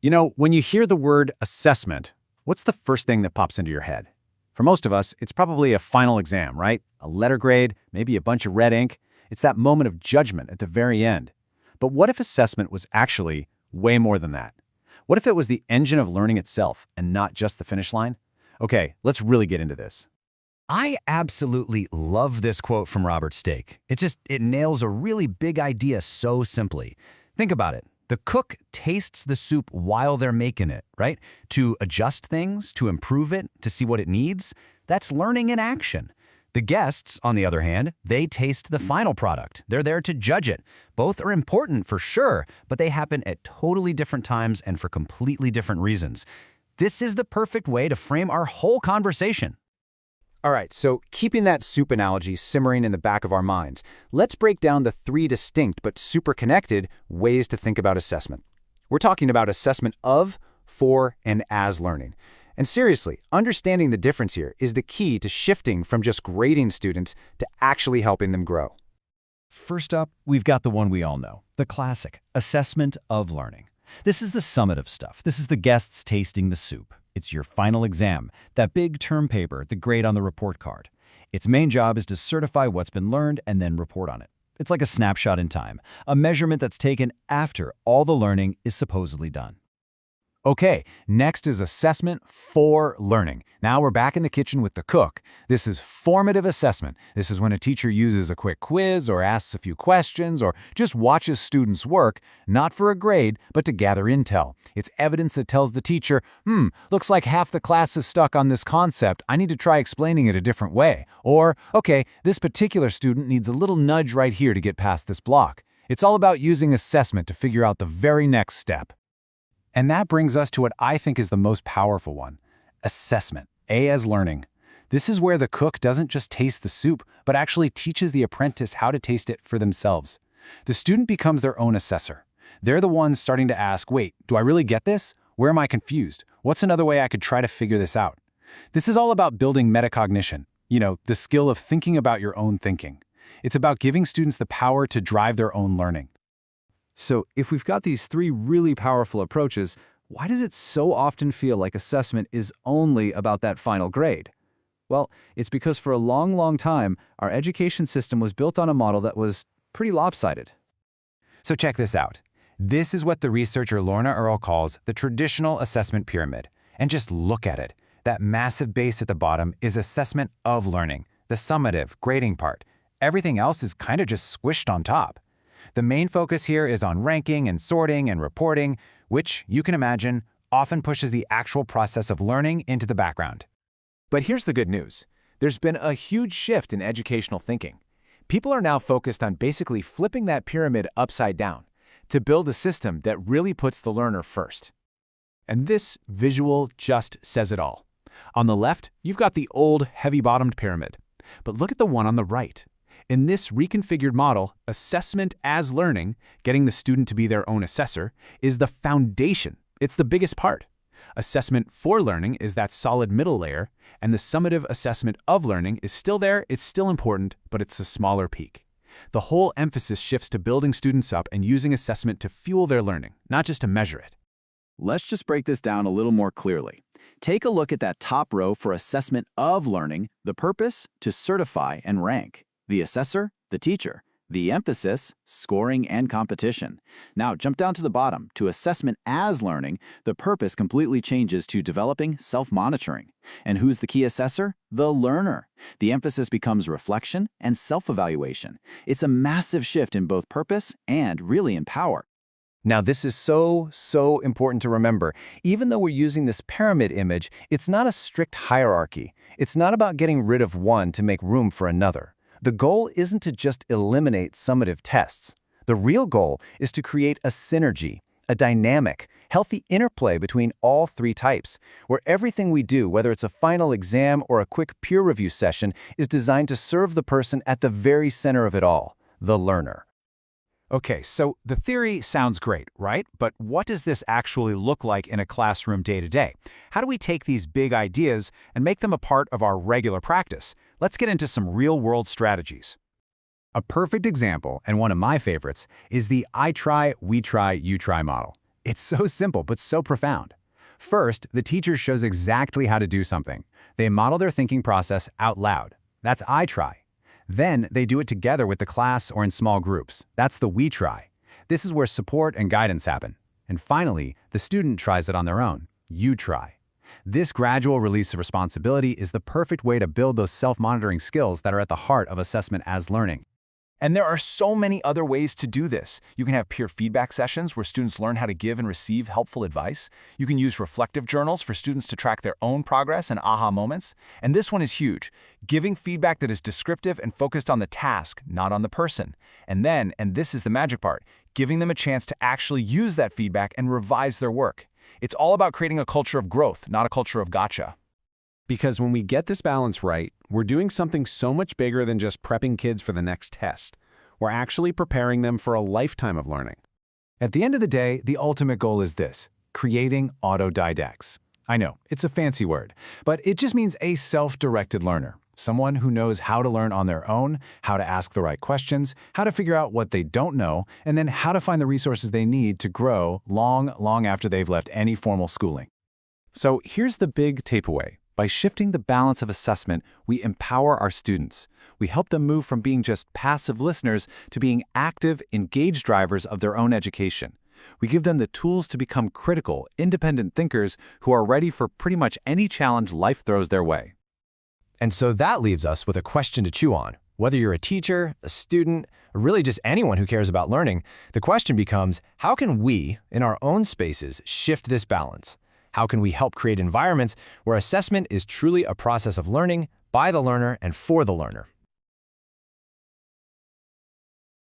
When you hear the word assessment, what's the first thing that pops into your head? For most of us, it's probably a final exam, right? A letter grade, maybe a bunch of red ink. It's that moment of judgment at the very end. But what if assessment was actually way more than that? What if it was the engine of learning itself and not just the finish line? Okay, let's really get into this. I absolutely love this quote from Robert Stake. It nails a really big idea so simply. Think about it. The cook tastes the soup while they're making it, right? To adjust things, to improve it, to see what it needs. That's learning in action. The guests, on the other hand, they taste the final product. They're there to judge it. Both are important for sure, but they happen at totally different times and for completely different reasons. This is the perfect way to frame our whole conversation. All right, so keeping that soup analogy simmering in the back of our minds, let's break down the three distinct but super connected ways to think about assessment. We're talking about assessment of, for, and as learning. And seriously, understanding the difference here is the key to shifting from just grading students to actually helping them grow. First up, we've got the one we all know, the classic, assessment of learning. This is the summative stuff. This is the guests tasting the soup. It's your final exam, that big term paper, the grade on the report card. Its main job is to certify what's been learned and then report on it. It's like a snapshot in time, a measurement that's taken after all the learning is supposedly done. Okay, next is assessment for learning. Now we're back in the kitchen with the cook. This is formative assessment. This is when a teacher uses a quick quiz or asks a few questions or just watches students work, not for a grade, but to gather intel. It's evidence that tells the teacher, looks like half the class is stuck on this concept. I need to try explaining it a different way. Or, okay, this particular student needs a little nudge right here to get past this block. It's all about using assessment to figure out the very next step. And that brings us to what I think is the most powerful one, assessment, A as learning. This is where the cook doesn't just taste the soup, but actually teaches the apprentice how to taste it for themselves. The student becomes their own assessor. They're the ones starting to ask, wait, do I really get this? Where am I confused? What's another way I could try to figure this out? This is all about building metacognition, the skill of thinking about your own thinking. It's about giving students the power to drive their own learning. So if we've got these three really powerful approaches, why does it so often feel like assessment is only about that final grade? Well, it's because for a long, long time, our education system was built on a model that was pretty lopsided. So check this out. This is what the researcher Lorna Earle calls the traditional assessment pyramid. And just look at it. That massive base at the bottom is assessment of learning, the summative, grading part. Everything else is kind of just squished on top. The main focus here is on ranking and sorting and reporting, which, you can imagine, often pushes the actual process of learning into the background. But here's the good news. There's been a huge shift in educational thinking. People are now focused on basically flipping that pyramid upside down to build a system that really puts the learner first. And this visual just says it all. On the left, you've got the old, heavy-bottomed pyramid. But look at the one on the right. In this reconfigured model, assessment as learning, getting the student to be their own assessor, is the foundation. It's the biggest part. Assessment for learning is that solid middle layer, and the summative assessment of learning is still there, it's still important, but it's a smaller peak. The whole emphasis shifts to building students up and using assessment to fuel their learning, not just to measure it. Let's just break this down a little more clearly. Take a look at that top row for assessment of learning, the purpose, to certify and rank. The assessor, the teacher. The emphasis, scoring and competition. Now jump down to the bottom. To assessment as learning, the purpose completely changes to developing self-monitoring. And who's the key assessor? The learner. The emphasis becomes reflection and self-evaluation. It's a massive shift in both purpose and really in power. Now this is so important to remember. Even though we're using this pyramid image, it's not a strict hierarchy. It's not about getting rid of one to make room for another. The goal isn't to just eliminate summative tests. The real goal is to create a synergy, a dynamic, healthy interplay between all three types, where everything we do, whether it's a final exam or a quick peer review session, is designed to serve the person at the very center of it all, the learner. Okay, so the theory sounds great, right? But what does this actually look like in a classroom day to day? How do we take these big ideas and make them a part of our regular practice? Let's get into some real-world strategies. A perfect example, and one of my favorites, is the I try, we try, you try model. It's so simple, but so profound. First, the teacher shows exactly how to do something. They model their thinking process out loud. That's I try. Then they do it together with the class or in small groups. That's the we try. This is where support and guidance happen. And finally, the student tries it on their own. You try. This gradual release of responsibility is the perfect way to build those self-monitoring skills that are at the heart of assessment as learning. And there are so many other ways to do this. You can have peer feedback sessions where students learn how to give and receive helpful advice. You can use reflective journals for students to track their own progress and aha moments. And this one is huge, giving feedback that is descriptive and focused on the task, not on the person. And then, and this is the magic part, giving them a chance to actually use that feedback and revise their work. It's all about creating a culture of growth, not a culture of gotcha. Because when we get this balance right, we're doing something so much bigger than just prepping kids for the next test. We're actually preparing them for a lifetime of learning. At the end of the day, the ultimate goal is this: creating autodidacts. I know, it's a fancy word, but it just means a self-directed learner. Someone who knows how to learn on their own, how to ask the right questions, how to figure out what they don't know, and then how to find the resources they need to grow long after they've left any formal schooling. So here's the big takeaway. By shifting the balance of assessment, we empower our students. We help them move from being just passive listeners to being active, engaged drivers of their own education. We give them the tools to become critical, independent thinkers who are ready for pretty much any challenge life throws their way. And so that leaves us with a question to chew on. Whether you're a teacher, a student, or really just anyone who cares about learning, the question becomes, how can we, in our own spaces, shift this balance? How can we help create environments where assessment is truly a process of learning by the learner and for the learner?